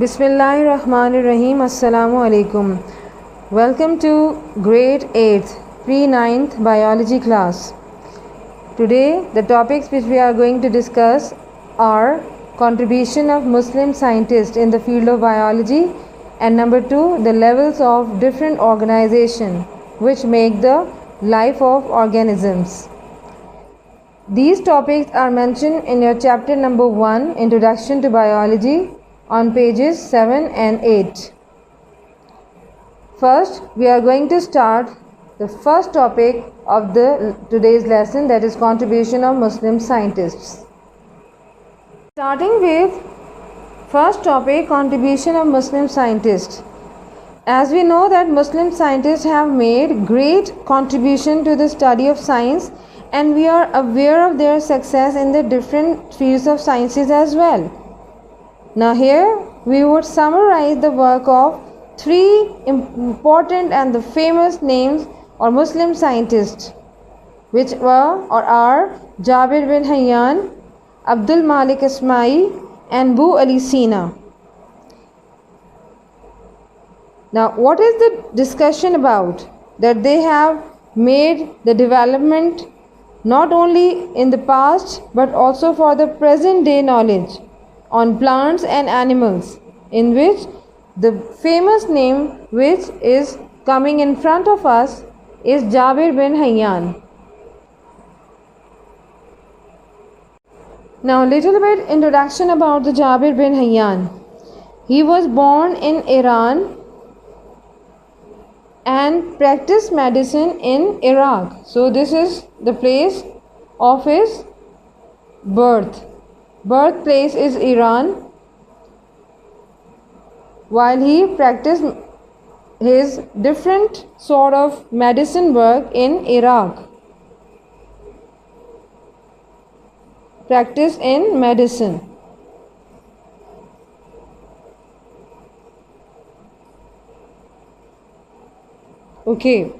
Bismillahirrahmanirrahim. Assalamu alaikum. Welcome to grade 8th pre-9th biology class. Today the topics which we are going to discuss are contribution of Muslim scientists in the field of biology, and number 2, the levels of different organization which make the life of organisms. These topics are mentioned in your chapter number 1, Introduction to Biology, on pages 7 and 8. First, we are going to start the first topic of today's lesson, that is contribution of Muslim scientists. Starting with first topic, contribution of Muslim scientists. As we know that Muslim scientists have made great contribution to the study of science, and we are aware of their success in the different fields of sciences as well. Now here we would summarize the work of three important and the famous names or Muslim scientists, which were or are Jabir bin Hayyan, Abdul Malik Asma'i and Abu Ali Sina. Now what is the discussion about? That they have made the development not only in the past but also for the present day knowledge on plants and animals, in which the famous name which is coming in front of us is Jabir bin Hayyan. Now little bit introduction about the Jabir bin Hayyan. He was born in Iran and practiced medicine in Iraq. So this is the place of his birthplace is Iran, while he practiced his different sort of medicine work in Iraq. Practice in medicine. Okay,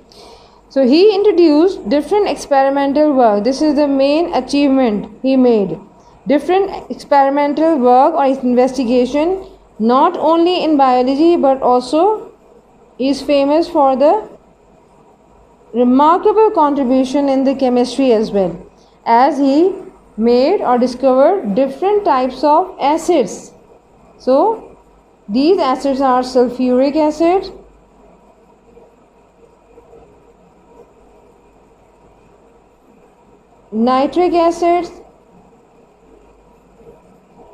so he introduced different experimental work. This is the main achievement he made. Different experimental work or investigation, not only in biology but also is famous for the remarkable contribution in the chemistry as well, as he made or discovered different types of acids. So these acids are sulfuric acid, nitric acid,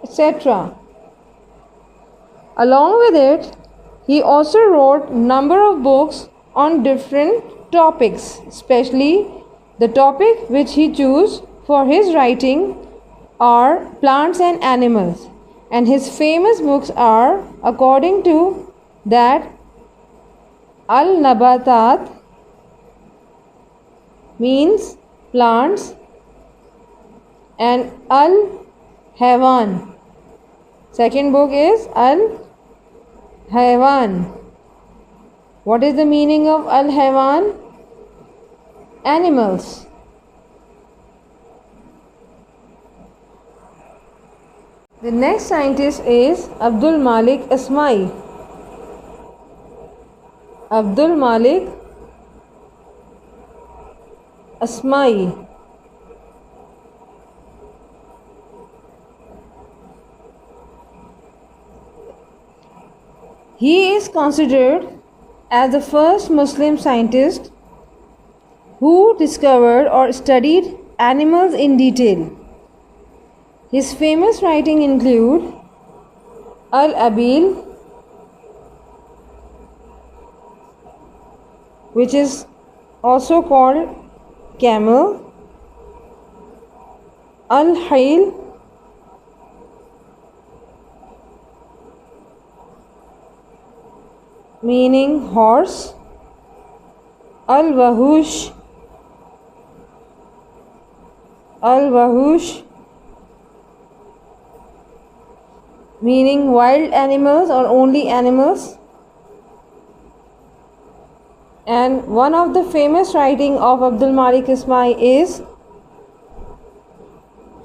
etc. Along with it, he also wrote number of books on different topics, especially the topic which he chose for his writing are plants and animals, and his famous books are, according to that, Al-Nabatat means plants and Al-Haywan. Second book is Al-Haywan. What is the meaning of Al-Haywan? Animals. The next scientist is Abdul Malik Asma'i. Abdul Malik Asma'i. He is considered as the first Muslim scientist who discovered or studied animals in detail. His famous writings include Al-Abil, which is also called camel, Al-Hayl, meaning horse, Al-Wahush, meaning wild animals or only animals. And one of the famous writing of Abdul Malik Asma'i is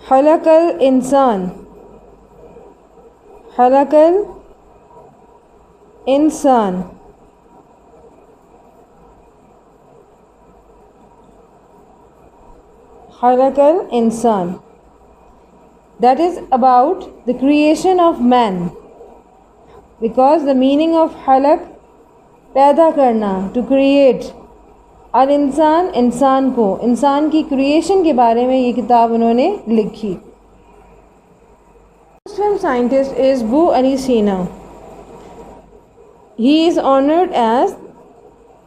Halakal Insan. Halakal इंसान, खलकल इंसान, that is about the creation of man, because the meaning of खलक पैदा करना, to create, और इंसान इंसान को, इंसान की क्रिएशन के बारे में ये किताब उन्होंने लिखी। Muslim scientist is Abu Ali Sina. He is honored as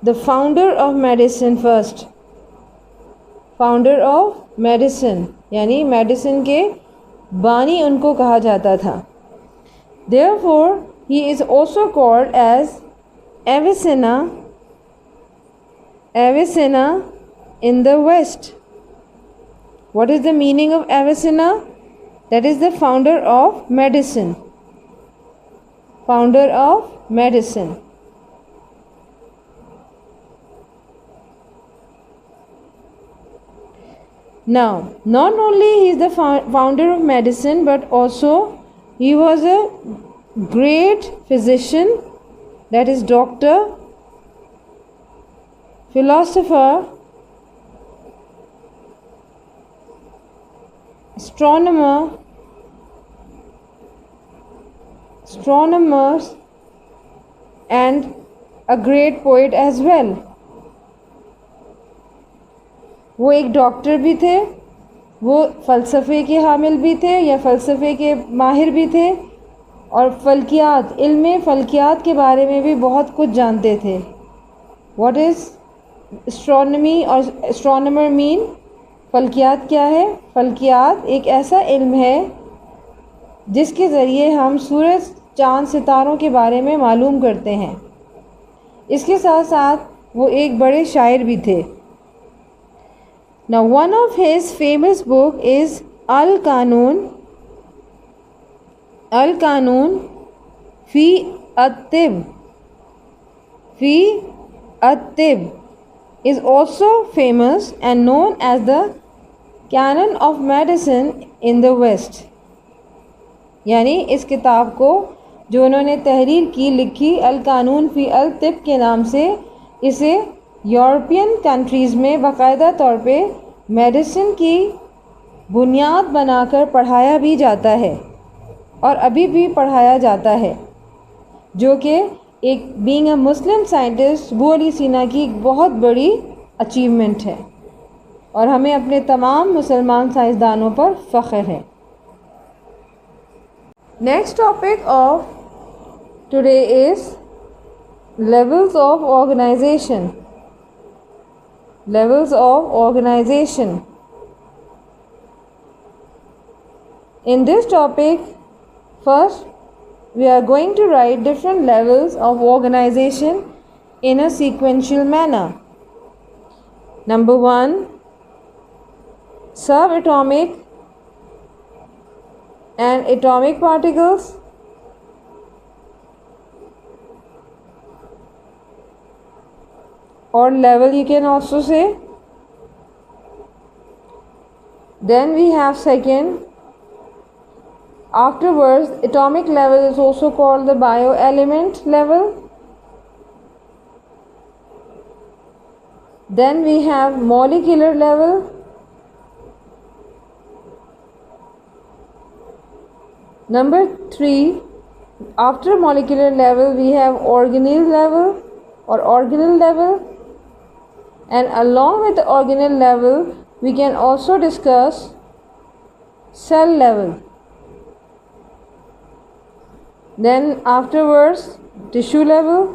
the founder of medicine first. Founder of medicine, यानी मेडिसिन के बानी उनको कहा जाता था। Therefore, he is also called as Avicenna in the West. What is the meaning of Avicenna? That is the founder of medicine. Founder of medicine. Now, not only he is the founder of medicine, but also he was a great physician, that is doctor, philosopher, astronomers, and a great poet as well. वो एक doctor भी थे, वो फ़लसफ़े के हामिल भी थे या फ़लसफ़े के माहिर भी थे, और फ़ल्कियात, इल्म फ़ल्कियात के बारे में भी बहुत कुछ जानते थे। व्हाट इज़ एस्ट्रोनॉमी और एस्ट्रोनॉमर मीन? फ़ल्कियात क्या है? फ़ल्कियात एक ऐसा इल्म है जिसके ज़रिए हम सूरज, चाँद, सितारों के बारे में मालूम करते हैं। इसके साथ साथ वो एक बड़े शायर भी थे। Now, one of his famous book is Al-Qanun fi at-Tibb. Fi at-Tibb is also famous and known as the canon of medicine in the West. यानी इस किताब को जो उन्होंने तहरीर की, लिखी, अल-कानून फ़ी अल-तिब के नाम से, इसे यूरोपियन कंट्रीज़ में बाकायदा तौर पे मेडिसिन की बुनियाद बनाकर पढ़ाया भी जाता है और अभी भी पढ़ाया जाता है, जो कि एक being a Muslim scientist Abu Ali सीना की एक बहुत बड़ी अचीवमेंट है और हमें अपने तमाम मुसलमान साइंसदानों पर फ़ख्र है। Next topic of today is levels of organization. Levels of organization. In this topic, first we are going to write different levels of organization in a sequential manner. Number 1, subatomic and atomic particles. Or level, you can also say. Then we have second, afterwards atomic level is also called the bioelement level. Then we have molecular level. Number 3, after molecular level we have organelle level or organelle level. And along with the organelle level, we can also discuss cell level. Then afterwards, tissue level.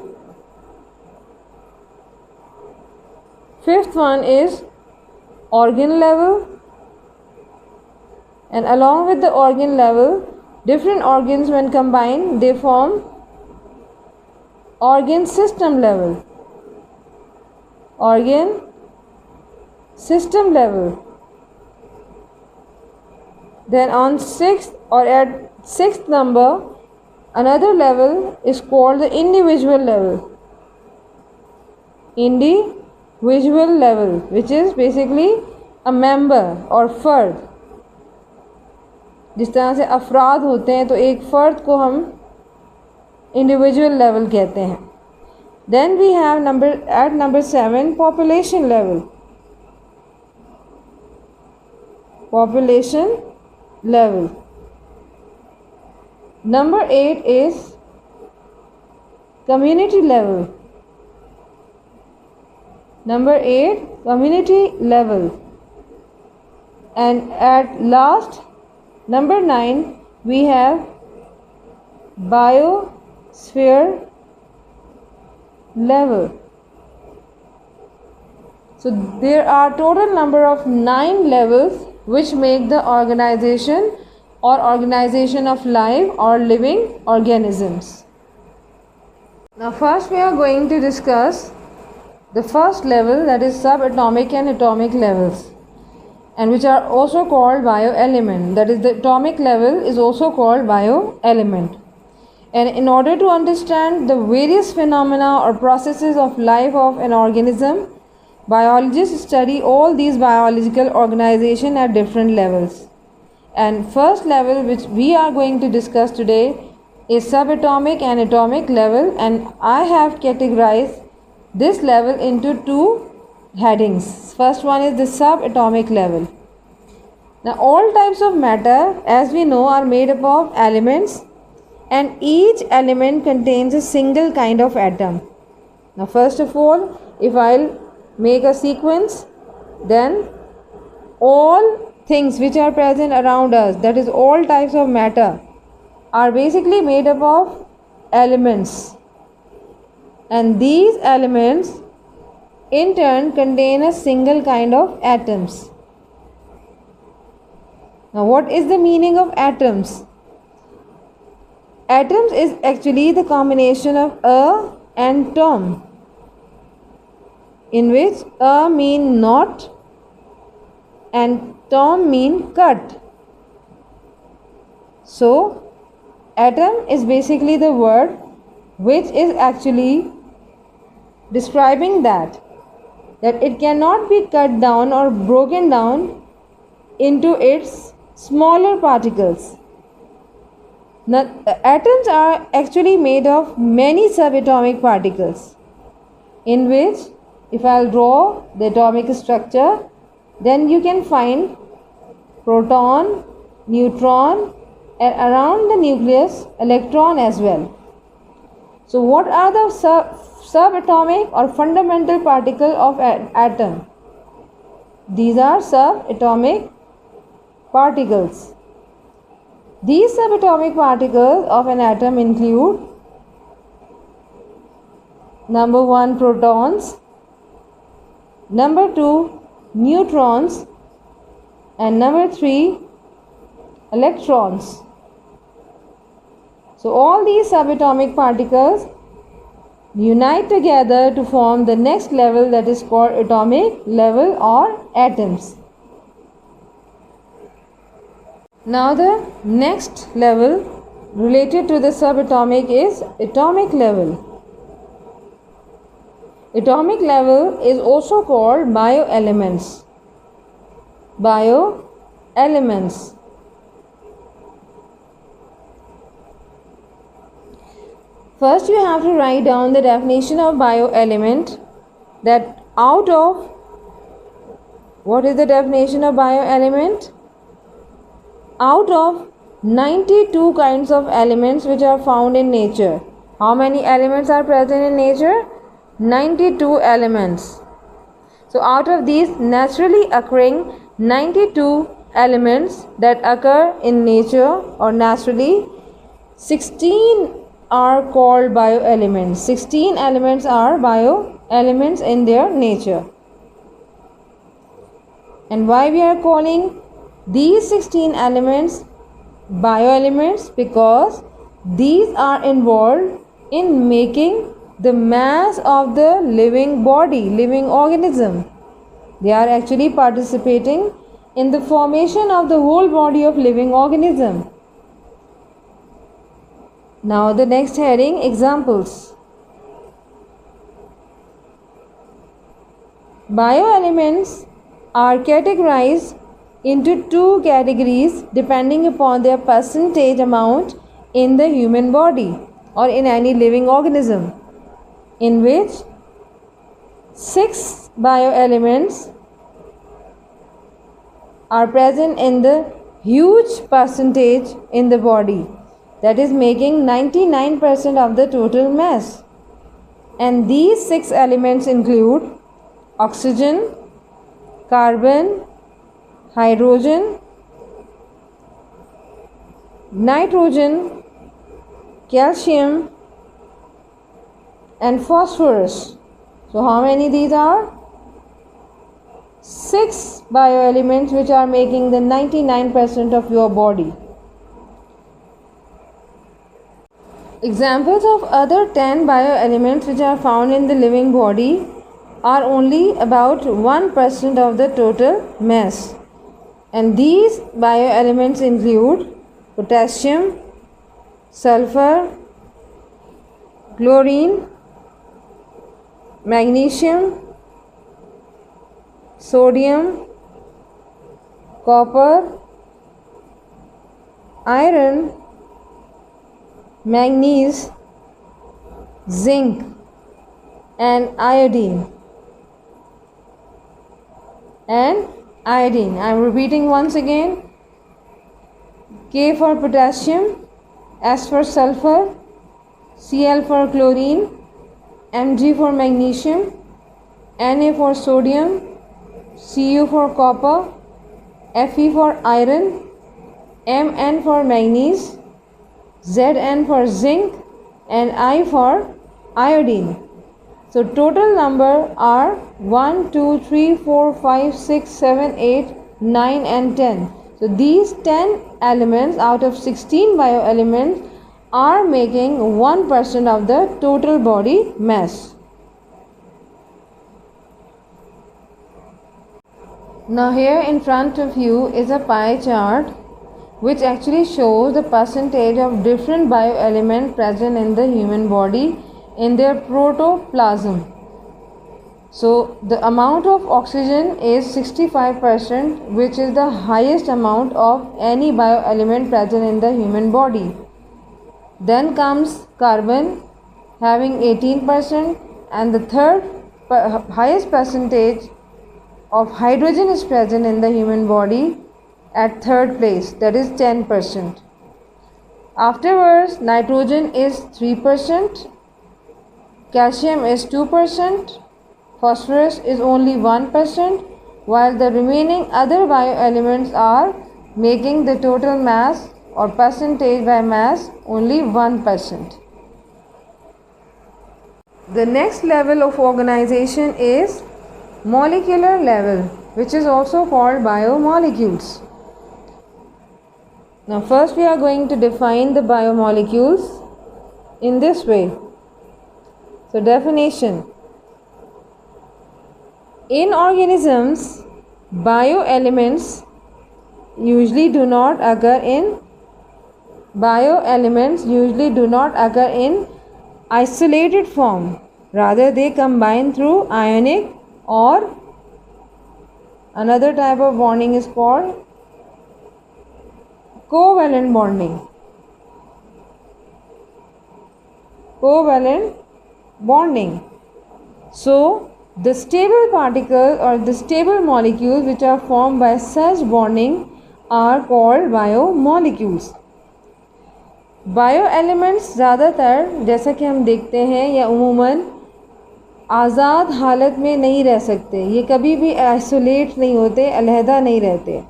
Fifth one is organ level. And along with the organ level, different organs when combined, they form organ system level. Organ system level. Then on 6th or at 6th number, another level is called the individual level. Individual level, which is basically a member or फर्द। जिस तरह से अफराद होते हैं तो एक फ़र्द को हम individual level कहते हैं. Then we have number 7 population level. Population level. Number 8 is community level. Number 8 community level. And at last number 9 we have biosphere level. So there are total number of 9 levels which make the organization or organization of life or living organisms. Now first we are going to discuss the first level, that is subatomic and atomic levels, and which are also called bioelement. That is, the atomic level is also called bioelement. And in order to understand the various phenomena or processes of life of an organism, biologists study all these biological organization at different levels. And first level which we are going to discuss today is subatomic and atomic level, and I have categorized this level into 2 headings. First one is the subatomic level. Now all types of matter, as we know, are made up of elements, and each element contains a single kind of atom. Now first of all, if I'll make a sequence, then all things which are present around us, that is all types of matter, are basically made up of elements, and these elements in turn contain a single kind of atoms. Now what is the meaning of atoms? Atoms is actually the combination of a and tom, in which a mean not and tom mean cut. So atom is basically the word which is actually describing that it cannot be cut down or broken down into its smaller particles. Now, atoms are actually made of many subatomic particles, in which if I'll draw the atomic structure, then you can find proton, neutron, and around the nucleus electron as well. So what are the subatomic or fundamental particle of atom? These are subatomic particles. These subatomic particles of an atom include number 1 protons, number 2 neutrons, and number 3 electrons. So all these subatomic particles unite together to form the next level, that is called atomic level or atoms. Now the next level related to the subatomic is atomic level. Atomic level is also called bioelements. Bioelements. First you have to write down the definition of bioelement, that out of, what is the definition of bioelement? Out of 92 kinds of elements which are found in nature. How many elements are present in nature? 92 elements. So out of these naturally occurring 92 elements that occur in nature or naturally, 16 are called bioelements. 16 elements are bioelements in their nature. And why we are calling these 16 elements bioelements? Because these are involved in making the mass of the living body, living organism. They are actually participating in the formation of the whole body of living organism. Now the next heading, examples. Bioelements are categorized into 2 categories depending upon their percentage amount in the human body. or in any living organism, in which 6 bioelements are present in the huge percentage in the body, that is making 99% of the total mass. And these 6 elements include oxygen, carbon, hydrogen, nitrogen, calcium and phosphorus. So how many these are? 6 bioelements which are making the 99% of your body. Examples of other 10 bioelements which are found in the living body are only about 1% of the total mass. And these bioelements include potassium, sulfur, chlorine, magnesium, sodium, copper, iron, manganese, zinc and iodine. I am repeating once again. K for potassium, S for sulfur, Cl for chlorine, Mg for magnesium, Na for sodium, Cu for copper, Fe for iron, Mn for manganese, Zn for zinc and I for iodine. So total number are 1, 2, 3, 4, 5, 6, 7, 8, 9 and 10. So these 10 elements out of 16 bioelements are making 1% of the total body mass. Now here in front of you is a pie chart which actually shows the percentage of different bioelements present in the human body in their protoplasm. So the amount of oxygen is 65%, which is the highest amount of any bioelement present in the human body. Then comes carbon having 18%, and the third highest percentage of hydrogen is present in the human body at third place, that is 10%. Afterwards, nitrogen is 3%, calcium is 2%, phosphorus is only 1%, while the remaining other bioelements are making the total mass or percentage by mass only 1%. The next level of organization is molecular level, which is also called biomolecules. Now first we are going to define the biomolecules in this way. So definition: in organisms, bioelements usually do not occur in isolated form. Rather, they combine through ionic, or another type of bonding is called covalent bonding. So the stable particles or the stable molecules which are formed by such bonding are called biomolecules. बायोएलिमेंट्स ज़्यादातर जैसा कि हम देखते हैं या उमूमन आज़ाद हालत में नहीं रह सकते, ये कभी भी आइसोलेट नहीं होते, अलहदा नहीं रहते,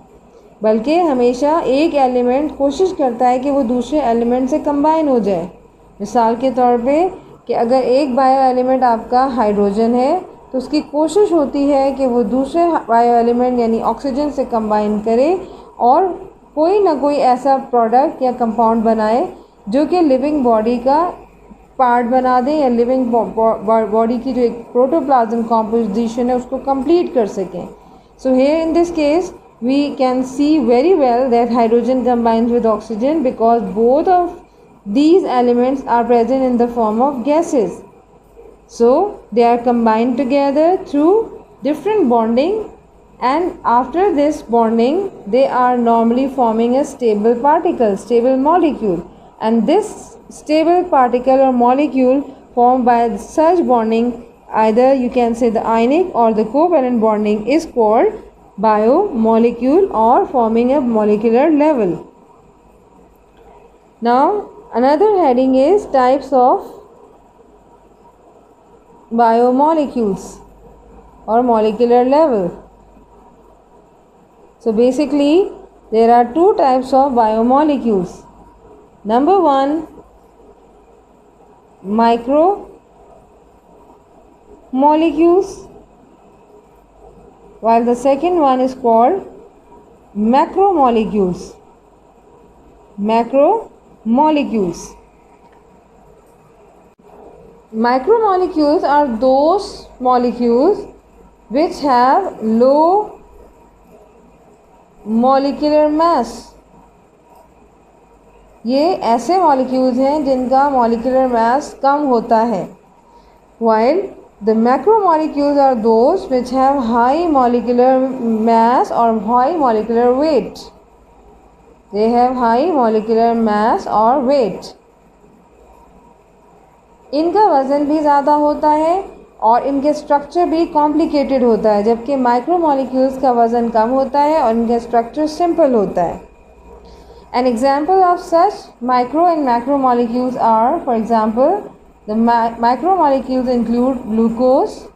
बल्कि हमेशा एक एलिमेंट कोशिश करता है कि वो दूसरे एलिमेंट से कंबाइन हो जाए। मिसाल के तौर पे कि अगर एक बायो एलिमेंट आपका हाइड्रोजन है तो उसकी कोशिश होती है कि वो दूसरे बायो एलिमेंट यानी ऑक्सीजन से कंबाइन करे और कोई ना कोई ऐसा प्रोडक्ट या कंपाउंड बनाए जो कि लिविंग बॉडी का पार्ट बना दे या लिविंग बॉडी की जो एक प्रोटोप्लाज्म कॉम्पोजिशन है उसको कंप्लीट कर सकें। So here in this case we can see very well that hydrogen combines with oxygen because both of these elements are present in the form of gases. So they are combined together through different bonding, and after this bonding they are normally forming a stable particle, stable molecule, and this stable particle or molecule formed by such bonding, either you can say the ionic or the covalent bonding, is called biomolecule or forming a molecular level. Now another heading is types of biomolecules or molecular level. So basically there are two types of biomolecules. Number one, micromolecules, while the second one is called macromolecules. Macromolecules. Micromolecules are those molecules which have low molecular mass. ये ऐसे molecules हैं जिनका molecular mass कम होता है, while the macromolecules are those which have high molecular mass or high molecular weight. They have high molecular mass or weight. इनका वज़न भी ज़्यादा होता है और इनके स्ट्रक्चर भी कॉम्प्लिकेटेड होता है, जबकि माइक्रोमोलिक्यूल्स का वज़न कम होता है और इनका स्ट्रक्चर सिंपल होता है. An example of such micro and macromolecules are, for example, the micromolecules include glucose,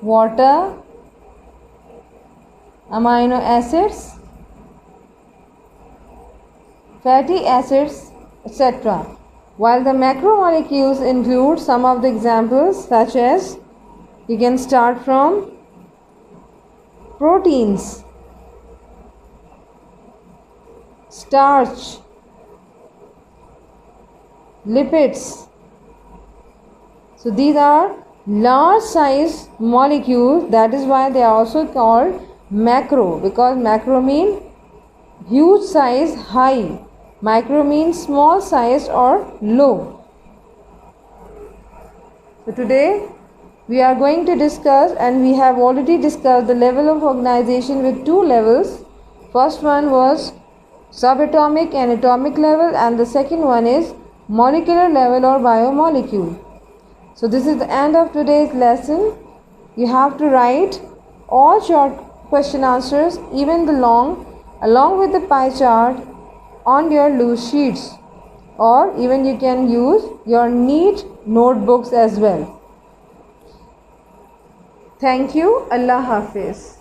water, amino acids, fatty acids, etc. While the macromolecules include some of the examples, such as you can start from proteins, starch, lipids. So these are large size molecules, that is why they are also called macro, because macro means huge size, high. Micro means small size or low. So today we are going to discuss, and we have already discussed, the level of organization with two levels. First one was subatomic and atomic level, and the second one is molecular level or biomolecule. So this is the end of today's lesson. You have to write all short question answers, even the long, along with the pie chart on your loose sheets, or even you can use your neat notebooks as well. Thank you. Allah Hafiz.